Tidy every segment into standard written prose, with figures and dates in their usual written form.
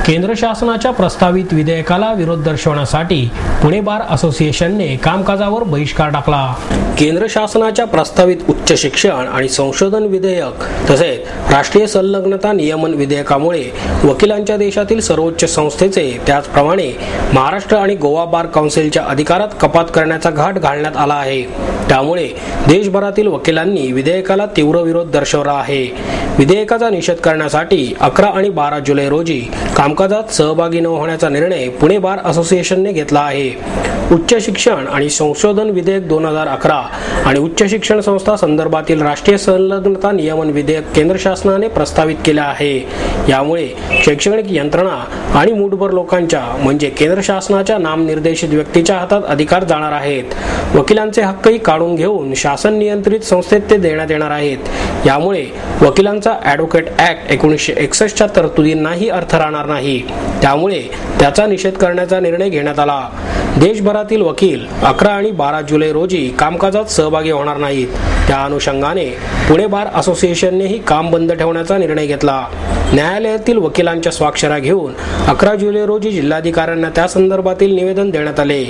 केंद्र शासनाच्या प्रस्तावित विधेयकाला विरोध दर्शवण्यासाठी पुणे बार असोसिएशनने कामकाजावर बहिष्कार टाकला। केंद्र शासनाच्या प्रस्तावित उच्च शिक्षण आणि संशोधन विधेयक तसेच राष्ट्रीय संलग्नता नियमन विधेयकामुळे वकिलांच्या देशातील सर्वोच्च संस्थेचे त्याचप्रमाणे महाराष्ट्र आणि गोवा बार काउन्सिलच्या अधिकारात कपात करण्याचा घाट घालण्यात आला आहे। त्यामुळे देशभरातील वकिलांनी विधेयकाला तीव्र विरोध दर्शवला आहे। विधेयकाचा निषेध करण्यासाठी 11 आणि 12 जुलै रोजी कामकाजात सहभागी न होण्याचा निर्णय पुणे बार असोसिएशनने घेतला आहे। उच्च शिक्षण आणि संशोधन विधेयक 2011 आणि उच्च शिक्षण संस्था संदर्भातील राष्ट्रीय संलग्नता नियमन विधेयक केंद्र शासनाने प्रस्तावित केले आहे। यामुळे शैक्षणिक यंत्रणा आणि मूठभर लोकांच्या म्हणजे केंद्र शासनाच्या नामनिर्देशित व्यक्तीच्या हातात अधिकार जाणार आहेत। वकिलांचे हक्कही काढून घेऊन शासन नियंत्रित संस्थेत ते देण्यात येणार आहेत। यामुळे वकिलांचा ॲडव्होकेट ॲक्ट 1961च्या तरतुदींनाही अर्थ राहणार नाही। त्यामुळे त्याचा निषेध करण्याचा निर्णय घेण्यात आला। देशभरातील वकील 11 आणि 12 जुलै रोजी कामकाजात सहभागी होणार नाहीत। त्या अनुषंगाने पुणे बार असोसिएशननेही काम बंद ठेवण्याचा निर्णय घेतला। न्यायालयातील वकिलांच्या स्वाक्षऱ्या घेऊन 11 जुलै रोजी जिल्हाधिकाऱ्यांना त्या संदर्भातील निवेदन देण्यात आले।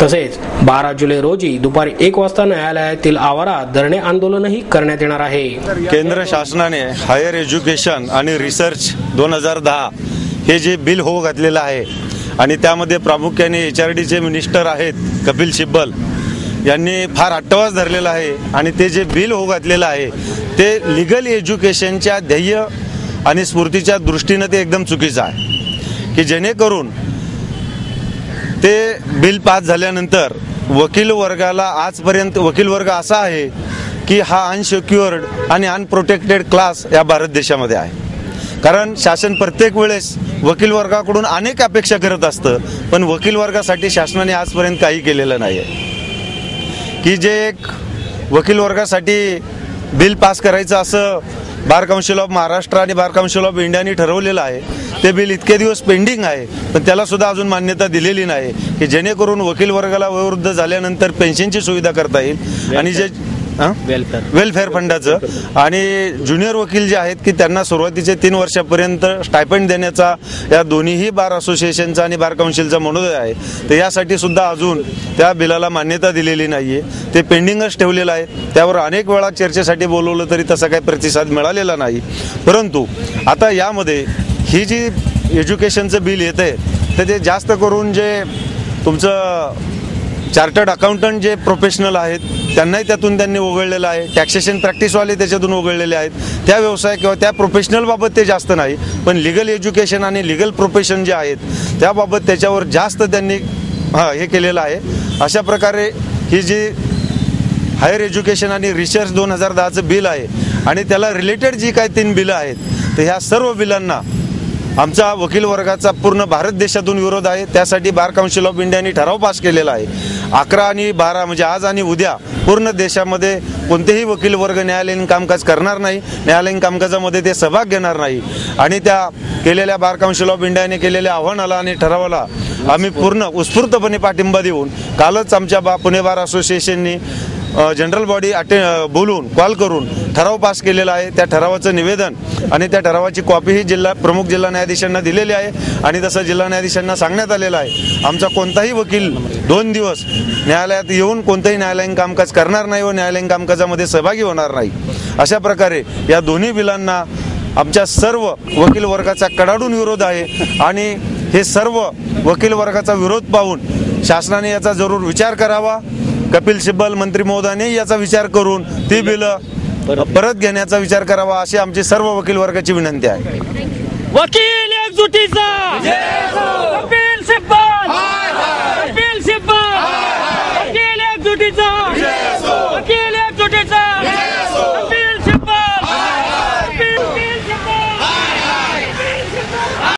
तसेच 12 जुलै रोजी दुपारी 1 वाजता न्यायालयातील आवारात धरणे आंदोलनही करण्यात येणार आहे। केंद्र शासनाने हायर एज्युकेशन आणि रिसर्च 2010 हे जे बिल होऊ घातलेलं आहे आणि त्यामध्ये प्रामुख्याने HRDचे मिनिस्टर आहेत कपिल सिब्बल यांनी फार अट्टहास धरलेला आहे आणि ते जे बिल होऊ घातलेलं आहे ते लीगल एज्युकेशनच्या ध्येय आणि स्फूर्तीच्या दृष्टीने ते एकदम चुकीचं आहे की जेणेकरून ते बिल पास झाल्यानंतर वकील वर्गाला आजपर्यंत वकील वर्ग असा आहे की हा अनसिक्युअर्ड आणि अनप्रोटेक्टेड क्लास या भारत देशामध्ये आहे। कारण शासन प्रत्येक वेळेस वकील वर्गाकडून अनेक अपेक्षा करत असतं, पण वकील वर्गासाठी शासनाने आजपर्यंत काही केलेलं नाही आहे की जे एक वकील वर्गासाठी बिल पास करायचं असं बार काउन्सिल ऑफ महाराष्ट्र आणि बार काउन्सिल ऑफ इंडियाने ठरवलेलं आहे। ते बिल इतके दिवस पेंडिंग आहे, पण त्याला सुद्धा अजून मान्यता दिलेली नाही की जेणेकरून वकील वर्गाला वयोवृद्ध झाल्यानंतर पेन्शनची सुविधा करता येईल आणि जे वेलफेअर फंडाचं आणि ज्युनियर वकील जे आहेत की त्यांना सुरुवातीचे 3 वर्षापर्यंत स्टायपंड देण्याचा या दोन्हीही बार असोसिएशनचा आणि बार काउन्सिलचा मनोदय आहे। तर यासाठी सुद्धा अजून त्या बिलाला मान्यता दिलेली नाहीये, ते पेंडिंगच ठेवलेलं आहे। त्यावर अनेक वेळा चर्चेसाठी बोलवलं तरी तसा काही प्रतिसाद मिळालेला नाही। परंतु आता यामध्ये ही जी एज्युकेशनचं बिल येतंय तर ते जास्त करून जे तुमचं चार्टर्ड अकाउंटंट जे प्रोफेशनल आहेत त्यांनाही त्यातून त्यांनी वगळलेलं आहे। टॅक्सेशन प्रॅक्टिसवाले त्याच्यातून वगळलेले आहेत। त्या व्यवसाय किंवा त्या प्रोफेशनल बाबत ते जास्त नाही, पण लिगल एज्युकेशन आणि लिगल प्रोफेशन जे आहेत त्याबाबत त्याच्यावर जास्त त्यांनी हे केलेलं आहे। अशा प्रकारे ही जी हायर एज्युकेशन आणि रिसर्च 2010चं बिल आहे आणि त्याला रिलेटेड जी काही 3 बिलं आहेत तर ह्या सर्व बिलांना आमचा वकील वर्गाचा पूर्ण भारत देशातून विरोध आहे। त्यासाठी बार काउन्सिल ऑफ इंडियाने ठराव पास केलेला आहे। 11 आणि 12 म्हणजे आज आणि उद्या पूर्ण देशामध्ये कोणतेही वकील वर्ग न्यायालयीन कामकाज करणार नाही, न्यायालयीन कामकाजामध्ये ते सहभाग घेणार नाही आणि त्या केलेल्या बार काउन्सिल ऑफ इंडियाने केलेल्या आव्हानाला आणि ठरावाला आम्ही पूर्ण उत्स्फूर्तपणे पाठिंबा देऊन कालच आमच्या पुणे बार असोसिएशननी जनरल बॉडी बोलून कॉल करून ठराव पास केलेला आहे। त्या ठरावाचं निवेदन आणि त्या ठरावाची कॉपीही प्रमुख जिल्हा न्यायाधीशांना दिलेली आहे आणि तसं जिल्हा न्यायाधीशांना सांगण्यात आलेलं आहे आमचा कोणताही वकील 2 दिवस न्यायालयात येऊन कोणतंही न्यायालयीन कामकाज करणार नाही व न्यायालयीन कामकाजामध्ये सहभागी होणार नाही। अशा प्रकारे या दोन्ही बिलांना आमच्या सर्व वकील वर्गाचा कडाडून विरोध आहे आणि हे सर्व वकील वर्गाचा विरोध पाहून शासनाने याचा जरूर विचार करावा। कपिल सिब्बल मंत्री महोदयाने याचा विचार करून ती बिलं परत घेण्याचा विचार करावा अशी आमची सर्व वकील वर्गाची विनंती आहे। वकील एकजुटीचा कपिल सिब्बल